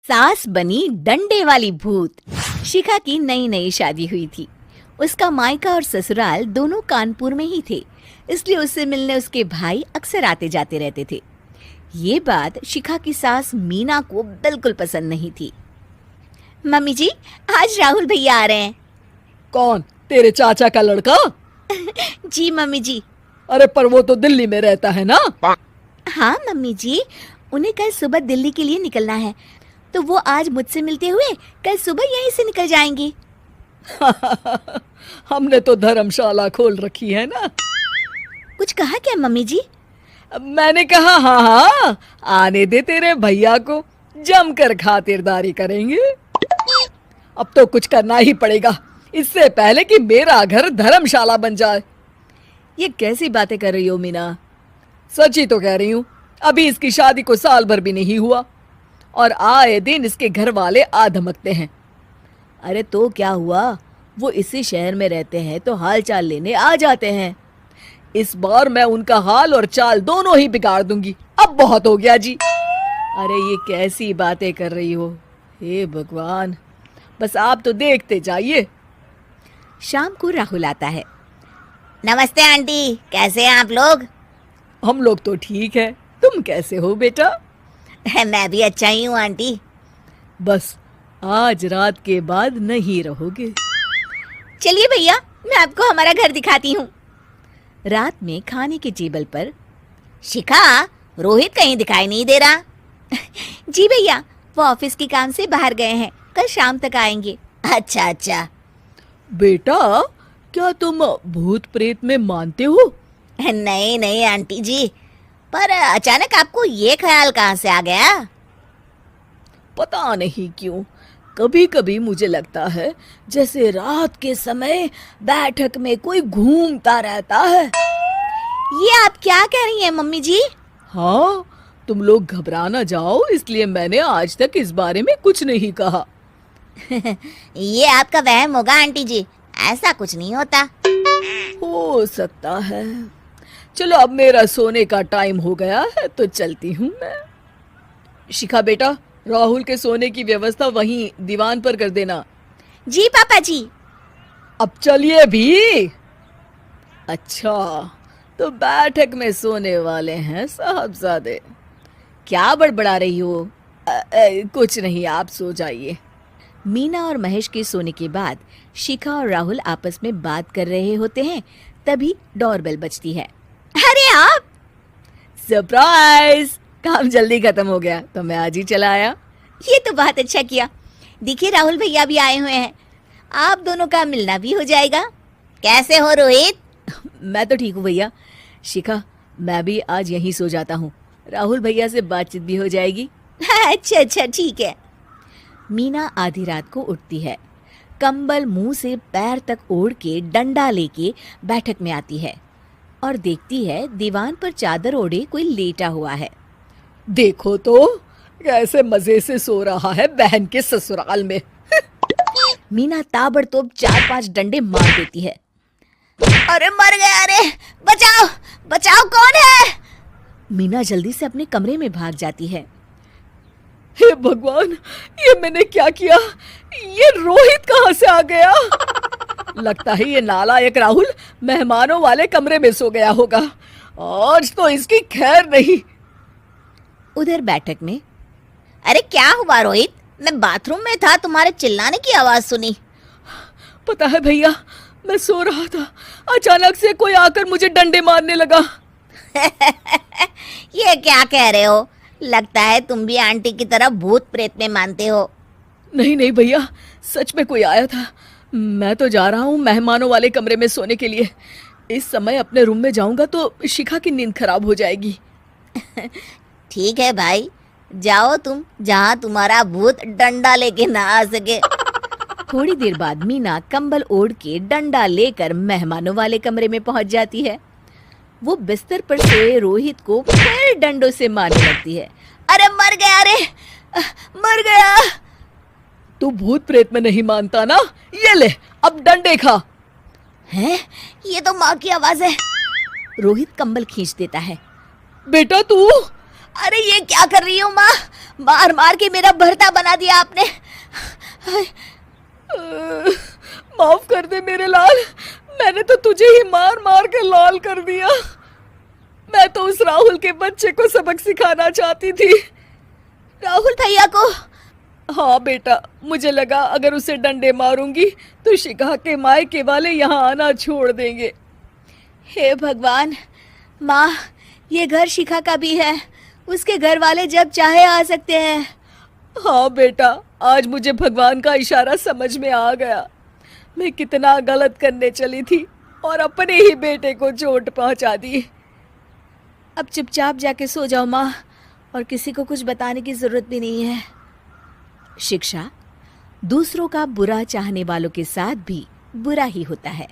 सास बनी डंडे वाली भूत। शिखा की नई नई शादी हुई थी। उसका मायका और ससुराल दोनों कानपुर में ही थे, इसलिए उससे मिलने उसके भाई अक्सर आते जाते रहते थे। ये बात शिखा की सास मीना को बिल्कुल पसंद नहीं थी। मम्मी जी, आज राहुल भैया आ रहे हैं। कौन, तेरे चाचा का लड़का? जी मम्मी जी। अरे पर वो तो दिल्ली में रहता है ना? हाँ मम्मी जी, उन्हें कल सुबह दिल्ली के लिए निकलना है, तो वो आज मुझसे मिलते हुए कल सुबह यहीं से निकल जाएंगे। हमने तो धर्मशाला खोल रखी है ना। कुछ कहा क्या मम्मी जी? मैंने कहा हाँ हाँ, आने दे तेरे भैया को, जमकर खातिरदारी करेंगे। अब तो कुछ करना ही पड़ेगा, इससे पहले कि मेरा घर धर्मशाला बन जाए। ये कैसी बातें कर रही हो मीना? सच ही तो कह रही हूँ। अभी इसकी शादी को साल भर भी नहीं हुआ और आए दिन इसके घर वाले आ धमकते हैं। अरे तो क्या हुआ, वो इसी शहर में रहते हैं तो हाल चाल लेने आ जाते हैं। इस बार मैं उनका हाल और चाल दोनों ही बिगाड़ दूंगी। अब बहुत हो गया जी। अरे ये कैसी बातें कर रही हो, हे भगवान, बस आप तो देखते जाइए। शाम को राहुल आता है। नमस्ते आंटी, कैसे हैं आप लोग? हम लोग तो ठीक है, तुम कैसे हो बेटा? मैं भी अच्छा ही हूँ आंटी। बस आज रात के बाद नहीं रहोगे। चलिए भैया, मैं आपको हमारा घर दिखाती हूँ। रात में खाने के टेबल पर शिखा, रोहित कहीं दिखाई नहीं दे रहा। जी भैया, वो ऑफिस के काम से बाहर गए हैं, कल शाम तक आएंगे। अच्छा अच्छा। बेटा, क्या तुम भूत प्रेत में मानते हो? नहीं नहीं आंटी जी, पर अचानक आपको ये ख्याल कहाँ से आ गया? पता नहीं क्यों, कभी कभी मुझे लगता है जैसे रात के समय बैठक में कोई घूमता रहता है। ये आप क्या कह रही हैं मम्मी जी? हाँ, तुम लोग घबरा ना जाओ, इसलिए मैंने आज तक इस बारे में कुछ नहीं कहा। ये आपका वहम होगा आंटी जी, ऐसा कुछ नहीं होता। हो सकता है। चलो अब मेरा सोने का टाइम हो गया है तो चलती हूँ मैं। शिखा बेटा, राहुल के सोने की व्यवस्था वहीं दीवान पर कर देना। जी पापा जी। अब चलिए भी। अच्छा, तो बैठक में सोने वाले हैं साहबजादे। क्या बड़बड़ा रही हो? कुछ नहीं, आप सो जाइए। मीना और महेश के सोने के बाद शिखा और राहुल आपस में बात कर रहे होते हैं, तभी डोरबेल बजती है। अरे आप! सरप्राइज! काम जल्दी खत्म हो गया तो मैं आज ही चला आया। ये तो बहुत अच्छा किया। देखिए राहुल भैया भी आए हुए हैं, आप दोनों का मिलना भी हो जाएगा। कैसे हो रोहित? मैं तो ठीक हूँ भैया। शिखा, मैं भी आज यहीं सो जाता हूँ, राहुल भैया से बातचीत भी हो जाएगी। अच्छा अच्छा, ठीक है। मीना आधी रात को उठती है, कंबल मुंह से पैर तक ओढ़ के डंडा लेके बैठक में आती है और देखती है दीवान पर चादर ओढ़े कोई लेटा हुआ है। देखो तो कैसे मजे से सो रहा है बहन के ससुराल में। मीना ताबड़तोड़ 4-5 डंडे मार देती है। अरे मर गया, अरे बचाओ बचाओ, कौन है? मीना जल्दी से अपने कमरे में भाग जाती है। हे भगवान, ये मैंने क्या किया? ये रोहित कहाँ से आ गया? लगता है ये नालायक राहुल मेहमानों वाले कमरे में सो गया होगा। आज तो इसकी खैर नहीं। उधर बैठक में, अरे क्या हुआ रोहित? मैं बाथरूम में था, तुम्हारे चिल्लाने की आवाज सुनी। पता है भैया, मैं सो रहा था, अचानक से कोई आकर मुझे डंडे मारने लगा। ये क्या कह रहे हो? लगता है तुम भी आंटी की तरह भूत प्रेत में मानते हो। नहीं नहीं भैया, सच में कोई आया था। मैं तो जा रहा हूँ मेहमानों वाले कमरे में सोने के लिए। इस समय अपने रूम में जाऊंगा तो शिखा की नींद खराब हो जाएगी। ठीक है भाई, जाओ तुम, जहाँ तुम्हारा भूत डंडा लेके ना आ सके। थोड़ी देर बाद मीना कंबल ओढ़ के डंडा लेकर मेहमानों वाले कमरे में पहुंच जाती है। वो बिस्तर पर सोए रोहित को फिर डंडों से मारने लगती है। अरे मर गया, अरे मर गया। तू भूत प्रेत में नहीं मानता ना? ये ले, अब डंडे खा। हैं? ये तो माँ की आवाज है। रोहित कंबल खींच देता है। बेटा तू! अरे ये क्या कर रही हो माँ? मार मार के मेरा भरता बना दिया आपने। माफ कर दे मेरे लाल, मैंने तो तुझे ही मार मार के लाल कर दिया। मैं तो उस राहुल के बच्चे को सबक सिखाना चाहती थी। राहुल भैया को? हाँ बेटा, मुझे लगा अगर उसे डंडे मारूंगी तो शिखा के मायके वाले यहाँ आना छोड़ देंगे। हे भगवान, माँ ये घर शिखा का भी है, उसके घर वाले जब चाहे आ सकते हैं। हाँ बेटा, आज मुझे भगवान का इशारा समझ में आ गया। मैं कितना गलत करने चली थी और अपने ही बेटे को चोट पहुंचा दी। अब चुपचाप जाके सो जाओ माँ, और किसी को कुछ बताने की जरूरत भी नहीं है। शिक्षा दूसरों का बुरा चाहने वालों के साथ भी बुरा ही होता है।